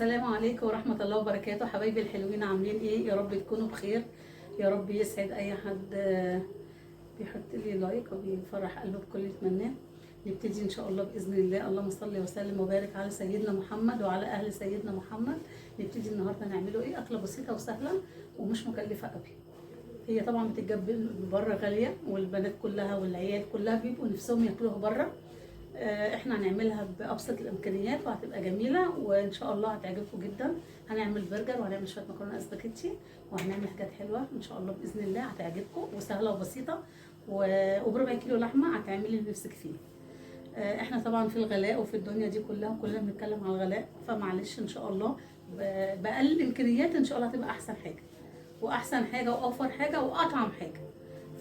السلام عليكم ورحمة الله وبركاته. حبايبي الحلوين عاملين ايه؟ يا رب تكونوا بخير. يا رب يسعد اي حد بيحط لي لايك وبيفرح قلبه بكل يتمناه. نبتدي ان شاء الله باذن الله. اللهم صل وسلم وبارك على سيدنا محمد وعلى اهل سيدنا محمد. نبتدي النهارده نعمله ايه؟ اكله بسيطه وسهله ومش مكلفه قوي. هي طبعا بتتجاب بره غاليه، والبنات كلها والعيال كلها بيبقوا نفسهم ياكلوها بره. احنا هنعملها بابسط الامكانيات وهتبقى جميله وان شاء الله هتعجبكم جدا. هنعمل برجر وهنعمل شويه مكرونه اسباجيتي وهنعمل حاجات حلوه ان شاء الله باذن الله هتعجبكم وسهله وبسيطه. وبربع كيلو لحمه هتعملي اللي نفسك فيه. احنا طبعا في الغلاء وفي الدنيا دي كلها كلنا بنتكلم على الغلاء، فمعلش ان شاء الله باقل الامكانيات ان شاء الله هتبقى احسن حاجه واحسن حاجه واوفر حاجه واطعم حاجه.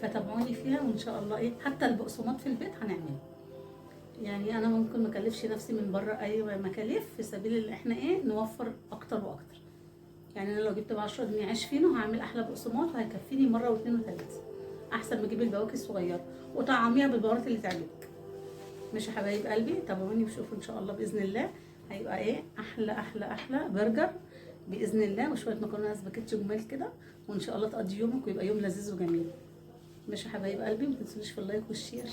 فتابعوني فيها وان شاء الله ايه، حتى البقسماط في البيت هنعمله. يعني انا ممكن ما اكلفش نفسي من بره اي مكاليف في سبيل ان احنا ايه نوفر اكتر واكتر. يعني انا لو جبت ب 10 جنيه عيش فينو هعمل احلى بقسماط وهيكفيني مره واثنين وثلاثه، احسن ما اجيب البواكي الصغيره وطعميها بالبهارات اللي تعجبك. ماشي يا حبايب قلبي، تابعوني وشوفوا ان شاء الله باذن الله هيبقى ايه احلى احلى احلى برجر باذن الله، وشويه مكرونه سباكيتي جمال كده، وان شاء الله تقضي يومك ويبقى يوم لذيذ وجميل. ماشي يا حبايب قلبي، ما تنسونيش في اللايك والشير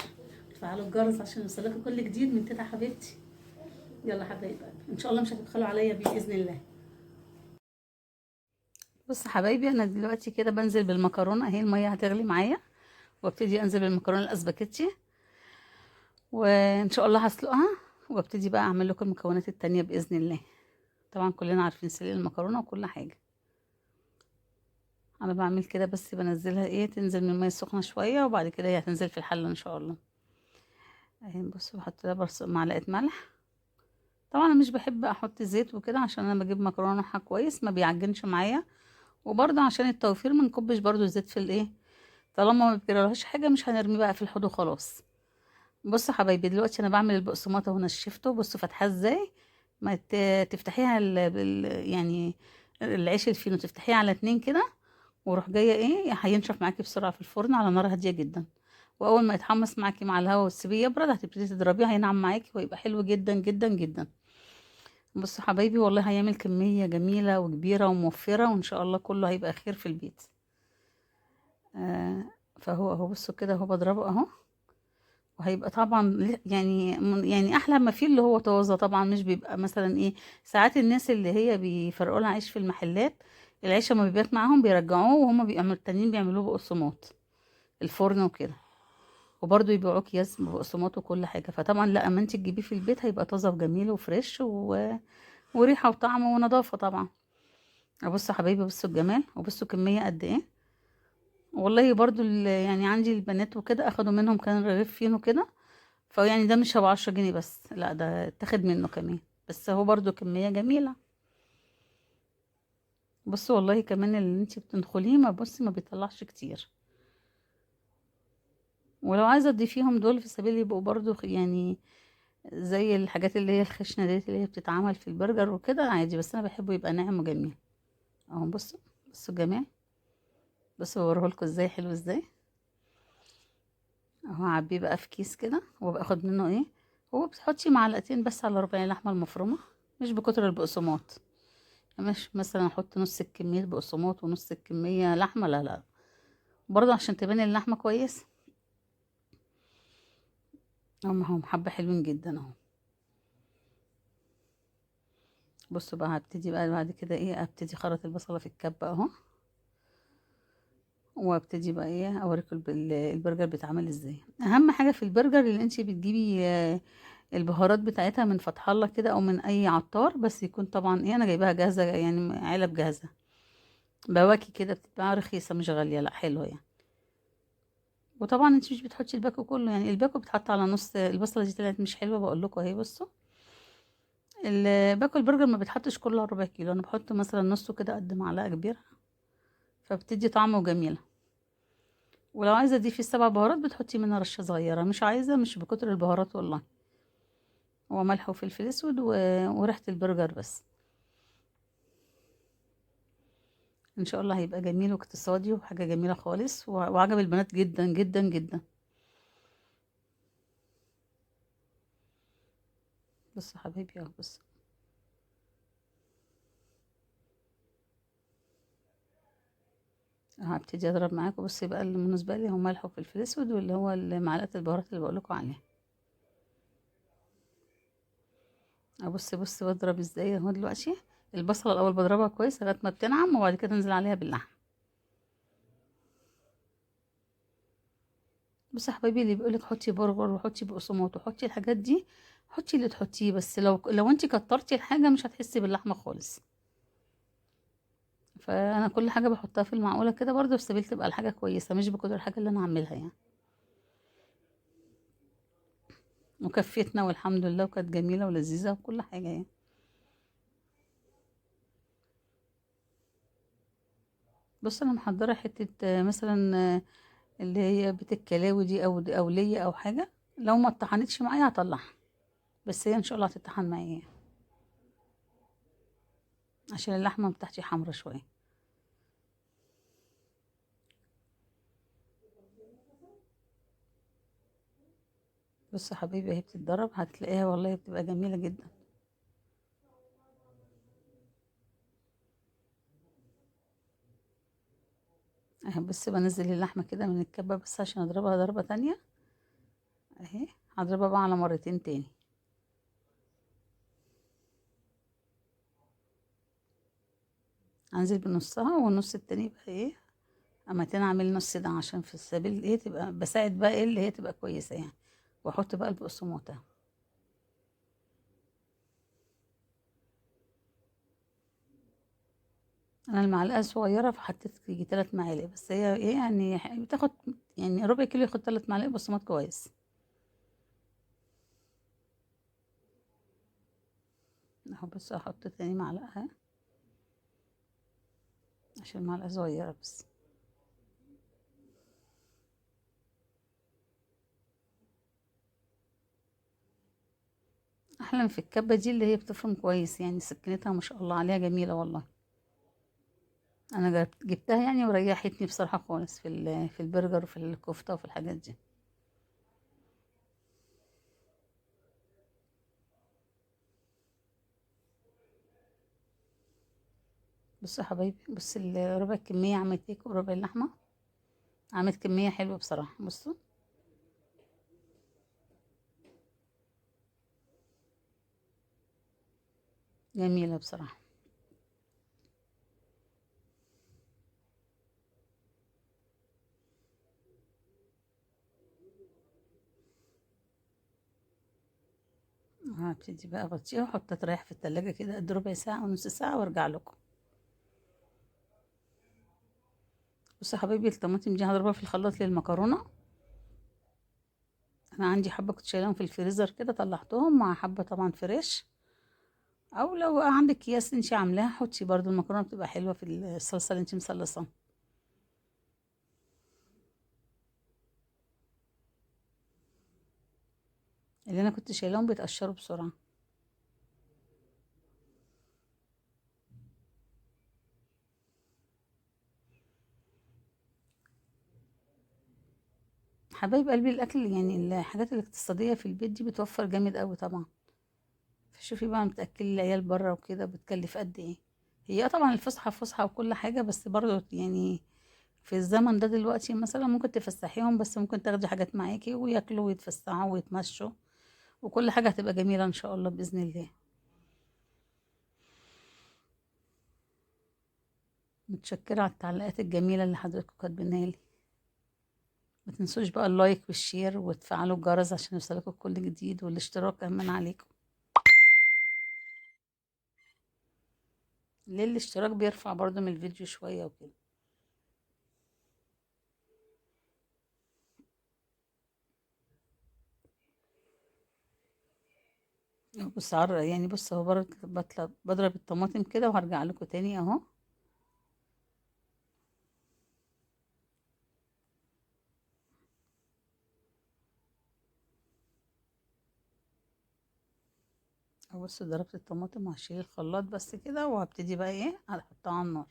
وتفعلوا الجرس عشان يوصلكوا كل جديد من تيتا حبيبتي. يلا حبايب قلبي، ان شاء الله مش هتبخلوا عليا باذن الله. بص حبايبي، انا دلوقتي كده بنزل بالمكرونه اهي، الميه هتغلي معايا وابتدي انزل بالمكرونه الاسباجيتي وان شاء الله هسلقها وابتدي بقى اعمل لكم المكونات التانية باذن الله. طبعا كلنا عارفين سلق المكرونه وكل حاجه. انا بعمل كده بس بنزلها ايه تنزل من الميه السخنه شويه وبعد كده هي هتنزل في الحله ان شاء الله. اهي بصوا بحط لها معلقه ملح. طبعا انا مش بحب احط زيت وكده عشان انا بجيب مكرونه نوعها كويس ما بيعجنش معايا، وبرضه عشان التوفير ما نكبش برضه الزيت في الايه. طالما ما بيجرالهاش حاجه مش هنرميه بقى في الحوض وخلاص. بصوا حبايبي، دلوقتي انا بعمل البقسماط اهو نشفته. بصوا فاتحاه ازاي. ما تفتحيها يعني العيش الفينو تفتحيه على اتنين كده، وروح جايه ايه هينشف معاكي بسرعه في الفرن على نار هاديه جدا. واول ما يتحمص معاكي مع الهواء وتسيبيه يبرد هتبتدي تضربيه هينعم معاكي ويبقى حلو جدا جدا جدا. بصوا حبايبي، والله هيعمل كميه جميله وكبيره وموفره وان شاء الله كله هيبقى خير في البيت. آه فهو اهو بصوا كده اهو بضربه اهو، وهيبقى طبعا يعني احلى ما فيه اللي هو طازه. طبعا مش بيبقى مثلا ايه، ساعات الناس اللي هي بيفرقوا لها عيش في المحلات العيش لما بيبات معاهم بيرجعوه وهم بيبقوا التانيين بيعملوه بقسماط الفرن وكده، وبرضه يبيعوه اكياس بقسماط وكل حاجه. فطبعا لا، اما انت تجيبيه في البيت هيبقى طازه وجميل وفريش وريحه وطعم ونظافه طبعا. بصوا حبايبي، بصوا الجمال وبصوا كميه قد ايه. والله برضو يعني عندي البنات وكده اخدوا منهم كان رغيف فينو كده، فيعني ده مش هو 10 جنيه بس، لا ده اتاخد منه كمان، بس هو برضو كمية جميلة. بصوا والله كمان اللي انتي بتدخليه ما بصي ما بيطلعش كتير. ولو عايزة تضيفيهم دول في سبيل يبقوا برضو يعني زي الحاجات اللي هي الخشنة ديت اللي هي بتتعمل في البرجر وكده عادي، بس انا بحبه يبقى ناعم وجميل. اهو بصوا، بصوا الجمال. بصوا بوريهولكوا ازاي حلو ازاي. اهو عبيه بقى في كيس كده وباخد منه ايه. هو بتحطي معلقتين بس على ربع اللحمه المفرومه، مش بكتر البقسماط. مش مثلا احط نص الكميه بقسماط ونص الكميه لحمه، لا لا، برضه عشان تبان اللحمه كويس. هم حبه حلوين جدا اهو. بصوا بقى هبتدي بقى بعد كده ايه، ابتدي خرط البصله في الكبه اهو، وابتدي بقى ايه اوريكم البرجر بيتعمل ازاي. اهم حاجه في البرجر اللي انتي بتجيبي البهارات بتاعتها من فتح الله كده او من اي عطار، بس يكون طبعا ايه انا جايباها جاهزه يعني علب جاهزه بواكي كده بتتباع رخيصه مش غاليه، لا حلوه يعني. وطبعا انت مش بتحطي الباكو كله، يعني الباكو بتحط على نص. البصله دي طلعت مش حلوه بقول لكم اهي بصوا. الباكو البرجر ما بتحطش كله على ربع كيلو، انا بحط مثلا نصه كده قد معلقه كبيره، فبتدي طعم وجميله. ولو عايزه تضيفي السبع بهارات بتحطي منها رشه صغيره، مش عايزه مش بكتر البهارات والله. هو ملح وفلفل اسود وريحه البرجر بس. ان شاء الله هيبقى جميل واقتصادي وحاجه جميله خالص وعجب البنات جدا جدا جدا. بصوا حبايبي اهو بصوا. هبتدي اضرب معاكم. بصي بقى، اللي بالنسبه لي هو ملح وفلفل اسود، واللي هو معلقه البهارات اللي بقولكم عليها. بصي بضرب ازاي اهو دلوقتي. البصله الاول بضربها كويس لغايه ما بتنعم، وبعد كده انزل عليها باللحم. بصي يا حبايبي، اللي بيقولك حطي برغل وحطي بقسماط وحطي الحاجات دي، حطي اللي تحطيه، بس لو انت كترتي الحاجه مش هتحسي باللحمه خالص. فانا كل حاجه بحطها في المعقوله كده برضه، في سبيل تبقى الحاجه كويسه، مش بكل الحاجه اللي انا اعملها يعني. وكفتنا والحمد لله، وكانت جميله ولذيذه وكل حاجه يعني. بص انا محضره حته مثلا اللي هي بيت الكلاوي دي، او ليا او حاجه. لو ما اتطحنتش معايا هطلعها، بس هي ان شاء الله هتتطحن معايا، عشان اللحمه بتاعتي حمرا شويه. بص يا حبيبي، هي بتتضرب هتلاقيها والله بتبقى جميله جدا. اهي بص، بنزل اللحمه كده من الكبه بس عشان اضربها ضربه تانية. اهي هضربها بقى على مرتين تاني. انزل بنصها، والنص التاني بقى ايه، اما تنعمل نص ده، عشان في السبيل ايه تبقى بساعد بقى ايه اللي هي تبقى كويسه يعني. واحط بقى البقسماط اهو. انا المعلقه صغيره، فحطيت يجي 3 معالق بس. هي ايه يعني بتاخد يعني ربع كيلو، ياخد 3 معالق بقسماط كويس. اهو بس احط تاني معلقه اهي، عشان المعلقه صغيره بس. احلى في الكبه دي اللي هي بتفرم كويس يعني، سكنتها ما شاء الله عليها جميله والله. انا جبتها يعني وريحتني بصراحه خالص في البرجر وفي الكفته وفي الحاجات دي. بصوا يا حبايبي، بص ربع الكميه عملت ايه، وربع اللحمه عملت كميه حلوه بصراحه. بصوا جميله بصراحه. هبتدي بقى اغطيها واحطها تريح في التلاجة كده قد ربع ساعه او نص ساعه، وارجع لكم. بصوا يا حبايبي، الطماطم دي هضربها في الخلاط للمكرونه. انا عندي حبه كنت شايلاهم في الفريزر كده، طلعتهم مع حبه طبعا فريش. او لو عندك اكياس انتي عاملاها، حطي برضو، المكرونه بتبقى حلوه في الصلصه اللي انتي مصلصاها. اللي انا كنت شايلاهم بيتقشروا بسرعه. حبايب قلبي، الاكل يعني الحاجات الاقتصاديه في البيت دي بتوفر جامد قوي طبعا. فشوفي بقى بتاكلي العيال بره وكده بتكلف قد ايه. هي طبعا الفسحه فسحه وكل حاجه، بس برضو يعني في الزمن ده دلوقتي مثلا ممكن تفسحيهم، بس ممكن تاخدي حاجات معاكي وياكلوا ويتفسحوا ويتمشوا، وكل حاجه هتبقى جميله ان شاء الله باذن الله. متشكره على التعليقات الجميله اللي حضرتك كاتبينها لي. ما تنسوش بقى اللايك والشير وتفعلوا الجرس عشان يوصلكوا كل جديد، والاشتراك كمان عليكم. ليه الاشتراك بيرفع برضو من الفيديو شويه وكده. بص يعني بص اهو بضرب الطماطم كده وهرجع لكم تاني اهو. بص ضربت الطماطم وهشيل الخلاط بس كده، وهبتدي بقى ايه هحطها على النار.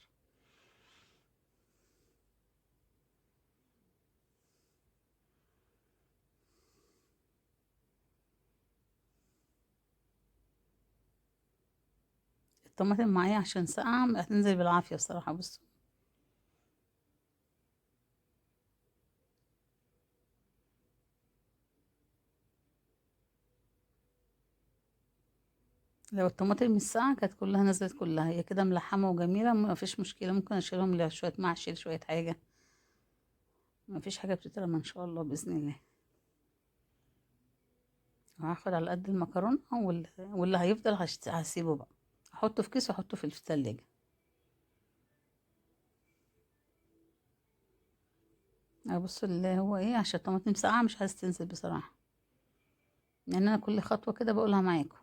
الطماطم معايا عشان ساقعة هتنزل بالعافية بصراحة. بص لو الطماطم الساقعة كانت كلها نزلت كلها، هي كده ملحمة وجميلة، ما فيش مشكلة، ممكن اشيلهم لشوية محشي لشوية حاجة، ما فيش حاجة بتترمى ان شاء الله بإذن الله. هاخد على قد المكرونة، واللي هيفضل هسيبه بقى، احطه في كيس واحطه في التلاجة. ابص اللي هو ايه، عشان الطماطم ساقعة مش عايز تنزل بصراحة، لان انا كل خطوة كده بقولها معاكم.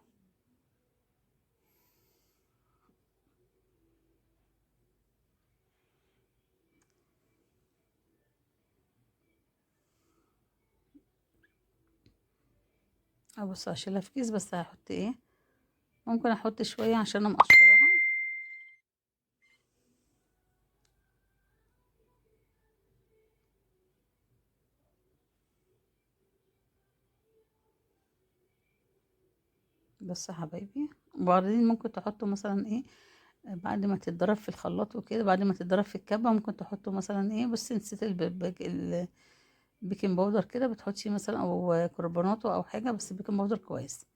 ابص اشيلها في كيس، بس هحط ايه، ممكن احط شوية عشان انا مقشراها. بس يا حبايبي، وبعدين ممكن تحطوا مثلا ايه، بعد ما تتضرب في الخلاط وكده، بعد ما تتضرب في الكبة ممكن تحطوا مثلا ايه، بصي نسيت البيكنج باودر كده، بتحطي مثلا او كربوناتو او حاجة، بس البيكنج باودر كويس،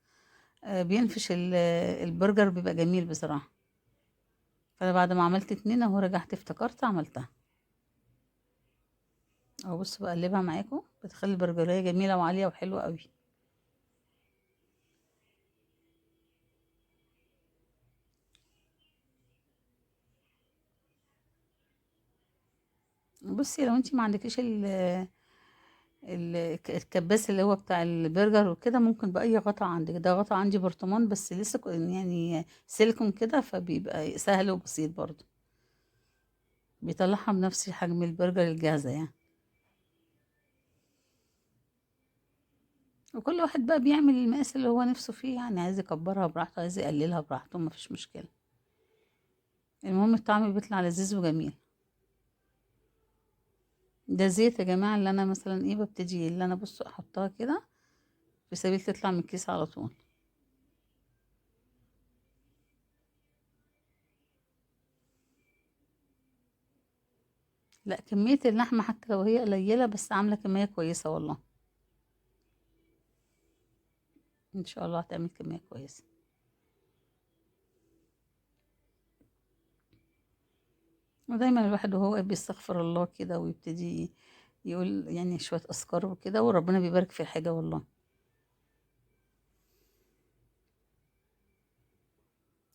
بينفش البرجر، بيبقى جميل بصراحة. فانا بعد ما عملت اتنين اهو، رجعت افتكرت عملتها اهو. بص بقلبها معاكم، بتخلي البرجرية جميلة وعالية وحلوة قوي. بصي لو انتي ما عندكيش الكباس اللي هو بتاع البرجر وكده، ممكن بأي غطا عندك، ده غطا عندي برطمان بس لسه يعني سيليكون كده، فبيبقى سهل وبسيط برضه، بيطلعها بنفس حجم البرجر الجاهزة يعني. وكل واحد بقى بيعمل المقاس اللي هو نفسه فيه، يعني عايز يكبرها براحته، عايز يقللها براحته، مفيش مشكلة، المهم الطعم بيطلع لذيذ وجميل. ده زيت يا جماعة، اللي انا مثلا ايه ببتدي، اللي انا بصوا احطها كده في سبيل تطلع من الكيس على طول. لا، كمية اللحمة حتى لو هي قليلة بس عاملة كمية كويسة والله، ان شاء الله هتعمل كمية كويسة. ودايما الواحد وهو واقف بيستغفر الله كده، ويبتدي يقول يعني شوية أذكار وكده، وربنا بيبارك في الحاجة والله.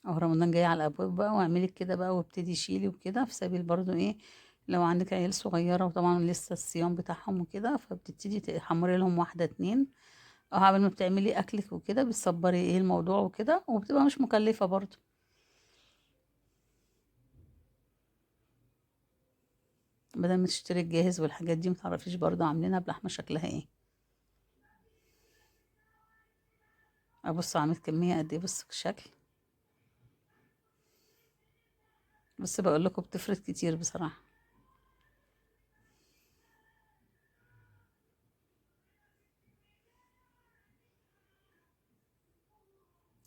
أو رمضان جاي على الأبواب بقى، واعملي كده بقى، وابتدي شيلي وكده، في سبيل برضو إيه، لو عندك عيال صغيرة وطبعا لسه الصيام بتاعهم وكده، فبتبتدي تحمري لهم واحدة اتنين، أو قبل ما بتعملي أكلك وكده بتصبري إيه الموضوع وكده، وبتبقى مش مكلفة برضو، بدل ما تشتري الجاهز والحاجات دي متعرفيش برضو عاملينها بلحمة شكلها ايه. أبص عامل كمية قد ايه، بص الشكل، بس بقول لكم بتفرق كتير بصراحة.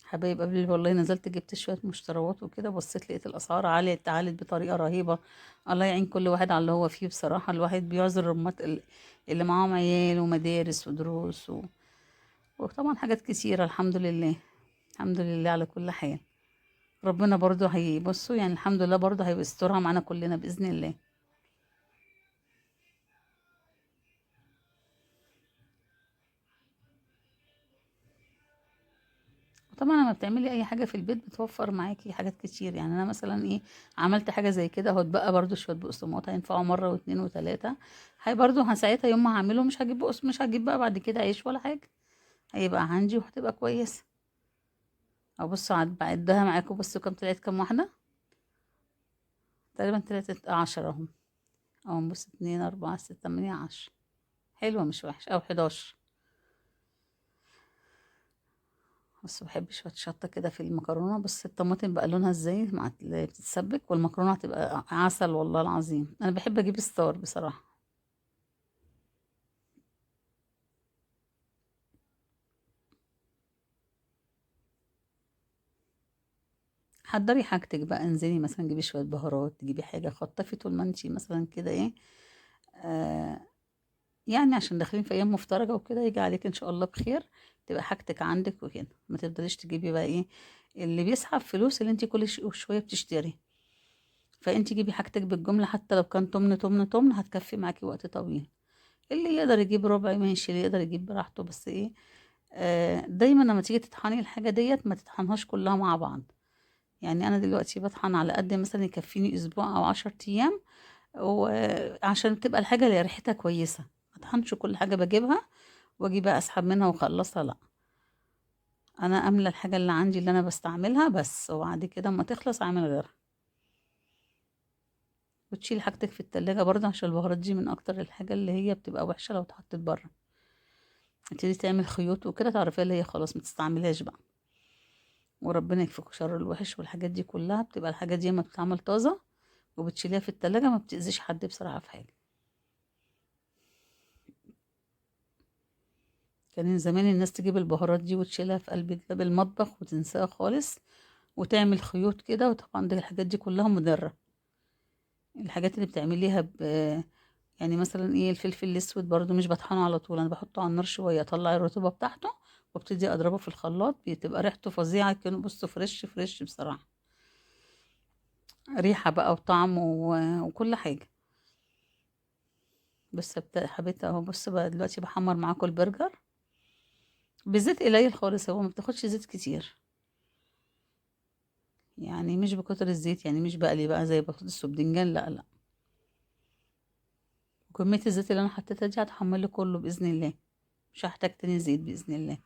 حبايب قبل والله نزلت جبت شوية مشتروات وكده، بصيت لقيت الأسعار عالت بطريقة رهيبة. الله يعين كل واحد على اللي هو فيه بصراحة، الواحد بيعذر اللي معاهم عيال ومدارس ودروس وطبعا حاجات كتيرة، الحمد لله. الحمد لله على كل حال. ربنا برضو هيبصوا يعني، الحمد لله برضو هيسترها معانا كلنا بإذن الله. وطبعا لما بتعملي اي حاجه في البيت بتوفر معاكي حاجات كتير، يعني انا مثلا ايه، عملت حاجه زي كده اهو، اتبقى برضو شويه بقسماط هينفعوا مره واتنين وتلاته، هي برضو ساعتها يوم ما هعمله مش هجيب مش هجيب بقى بعد كده عيش ولا حاجه، هيبقى عندي وهتبقى كويسه. ابص بعدها معاكم، بصوا كام طلعت، كام واحده، تقريبا طلعت 10 اهم، او بص 2 4 6 8 10، حلوه مش وحش، او 11. بس بحب شويه شطه كده في المكرونه، بس الطماطم بقى لونها ازاي مع اللي بتتسبك، والمكرونه هتبقى عسل والله العظيم، انا بحب اجيب ستار بصراحه. حضري حاجتك بقى، انزلي مثلا جيبي شويه بهارات، تجيبي حاجه خطفي طول ما انتي مثلا كده ايه، آه يعني عشان داخلين في ايام مفترجه وكده، يجي عليك ان شاء الله بخير، تبقى حاجتك عندك وكده، ما تفضليش تجيبي بقى ايه اللي بيسحب فلوس اللي انت كل شويه بتشتري. فانت جيبي حاجتك بالجمله، حتى لو كان تمن هتكفي معاكي وقت طويل. اللي يقدر يجيب ربع ماشي، اللي يقدر يجيب براحته، بس ايه، دايما لما تيجي تطحني الحاجه ديت ما تطحنهاش كلها مع بعض. يعني انا دلوقتي بطحن على قد مثلا يكفيني اسبوع او 10 ايام، وعشان تبقى الحاجه اللي ريحتها كويسه. ما اطحنش كل حاجه بجيبها واجي بقى اسحب منها واخلصها، لا. انا املى الحاجه اللي عندي اللي انا بستعملها بس، وبعد كده اما تخلص اعمل غيرها. وتشيلي حاجتك في التلاجة برضه، عشان البهارات دي من اكتر الحاجه اللي هي بتبقى وحشه لو اتحطت بره. تبتدي تعمل خيوط وكده، تعرفيها اللي هي خلاص ما تستعملهاش بقى. وربنا يكفيكوا شر الوحش والحاجات دي كلها. بتبقى الحاجات دي لما بتتعمل طازه وبتشيليها في التلاجة ما بتأذيش حد بصراحه في حاجه. كان زمان الناس تجيب البهارات دي وتشيلها في قلب دولاب المطبخ وتنساها خالص، وتعمل خيوط كده. وطبعا دي الحاجات دي كلها مضرة. الحاجات اللي بتعمليها يعني مثلا ايه، الفلفل الاسود برضو مش بطحنه على طول، انا بحطه على النار شوية، اطلع الرطوبة بتاعته وابتدي اضربه في الخلاط، بتبقى ريحته فظيعة. كانوا بصوا فريش فريش بصراحة، ريحة بقى وطعم وكل حاجة. بس حبيت اهو. بص بقى دلوقتي بحمر معاكم البرجر بزيت قليل خالص، هو ما بتاخدش زيت كتير، يعني مش بكتر الزيت، يعني مش بقلي بقى زي بطاطس وبدنجان، لا لا. كمية الزيت اللي انا حطيتها دي هتحمله كله بإذن الله، مش هحتاج تاني زيت بإذن الله.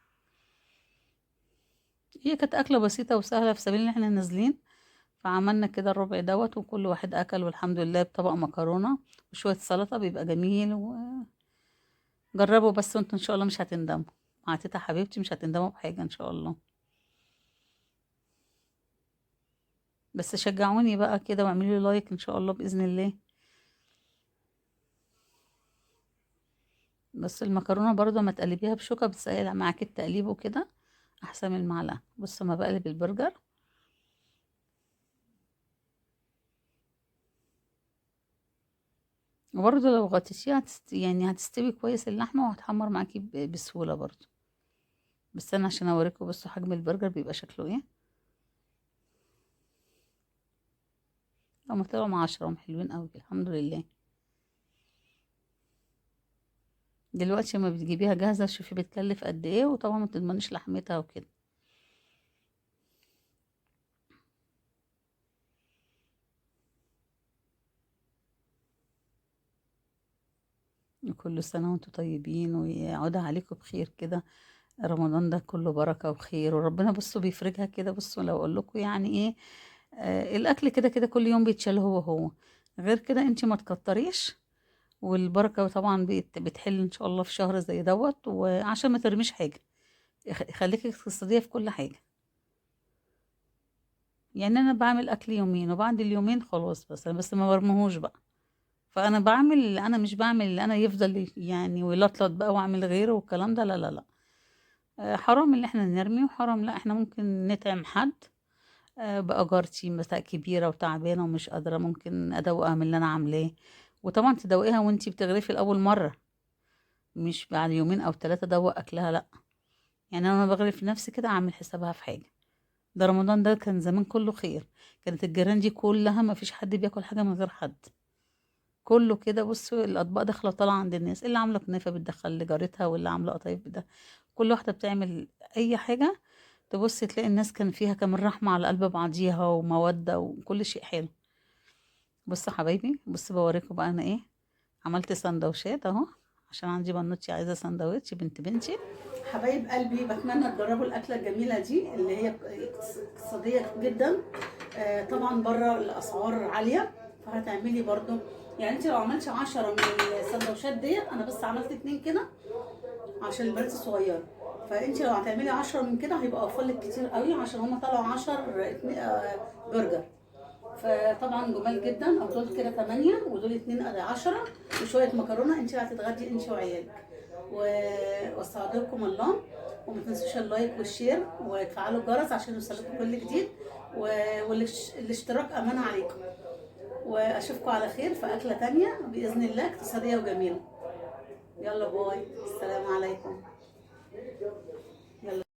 هي كانت أكلة بسيطة وسهلة في سبيل ان احنا نازلين، فعملنا كده الربع دوت، وكل واحد أكل والحمد لله، بطبق مكرونة وشوية سلطة، بيبقى جميل. وجربوا بس وانتوا ان شاء الله مش هتندموا. مع تيتا حبيبتي مش هتندموا بحاجة ان شاء الله. بس شجعوني بقى كده واعملوا لي لايك ان شاء الله بإذن الله. بس المكرونة برضه ما تقلبيها بشوكة، بتسهل معاكي التقليب وكده، احسن من المعلقة. بص ما بقلب البرجر، وبرضه لو غطيتيها يعني هتستوي كويس اللحمة، وهتحمر معاكي بسهولة برضه. بس انا عشان اوريكم بصوا حجم البرجر بيبقى شكله ايه. هما طلعوا مع 10 حلوين قوي الحمد لله. دلوقتي لما بتجيبيها جاهزة شوفي بتكلف قد ايه، وطبعا ما تضمنيش لحمتها وكده. كل سنة وانتم طيبين، ويعود عليكم بخير كده. رمضان ده كله بركة وخير، وربنا بصوا بيفرجها كده. بصوا لو اقول لكم يعني ايه، الاكل كده كده كل يوم بيتشال هو هو. غير كده انتي ما تكتريش، والبركة طبعا بتحل ان شاء الله في شهر زي دوت. وعشان ما ترميش حاجة، خليكي اقتصادية في كل حاجة. يعني انا بعمل اكل يومين، وبعد اليومين خلاص، بس ما برمهوش بقى. فانا بعمل اللي انا مش بعمل اللي انا يفضل يعني ويلطلط بقى واعمل غيره والكلام ده، لا لا لا. حرام اللي احنا نرمي، وحرام لا احنا ممكن نطعم حد. بقى جارتي مثلا كبيرة وتعبانة ومش قادرة، ممكن ادوقها من اللي انا عاملاه. وطبعا تدوقيها وانتي بتغرفي الاول مرة، مش بعد يومين او 3 ادوق اكلها، لا. يعني انا بغرف نفسي كده، اعمل حسابها في حاجة. ده رمضان ده كان زمان كله خير. كانت الجيران دي كلها ما فيش حد بياكل حاجة من غير حد. كله كده. بصوا الاطباق داخله طالعه عند الناس، اللي عامله كنافه بتدخل لجارتها، واللي عامله قطايف ده. كل واحده بتعمل اي حاجه. تبص تلاقي الناس كان فيها كمان رحمه على قلب بعضيها وموده وكل شيء حلو. بصوا حبايبي، بصوا بوريكم بقى انا ايه. عملت سندوتشات اهو، عشان عندي بنوتي عايزه سندوتش بنت بنتي. حبايب قلبي، بتمنى تجربوا الاكله الجميله دي اللي هي اقتصاديه جدا. طبعا بره الاسعار عاليه، فهتعملي برضو. يعني انت لو عملتي 10 من السندوتشات ديت، انا بس عملت 2 كده عشان البنات الصغيره. فانت لو هتعملي 10 من كده هيبقى اوفر لك كتير قوي، عشان هم طلعوا 10 برجر. فطبعا جمال جدا. او دول كده 8 ودول 2 10، وشويه مكرونه. انت هتتغدي انت وعيالك. واستودعكم الله. وما تنسوش اللايك والشير وتفعلوا الجرس عشان يوصلكم كل جديد. والاشتراك امانه عليكم. واشوفكم على خير في اكله تانية باذن الله اقتصاديه وجميله. يلا باي، السلام عليكم.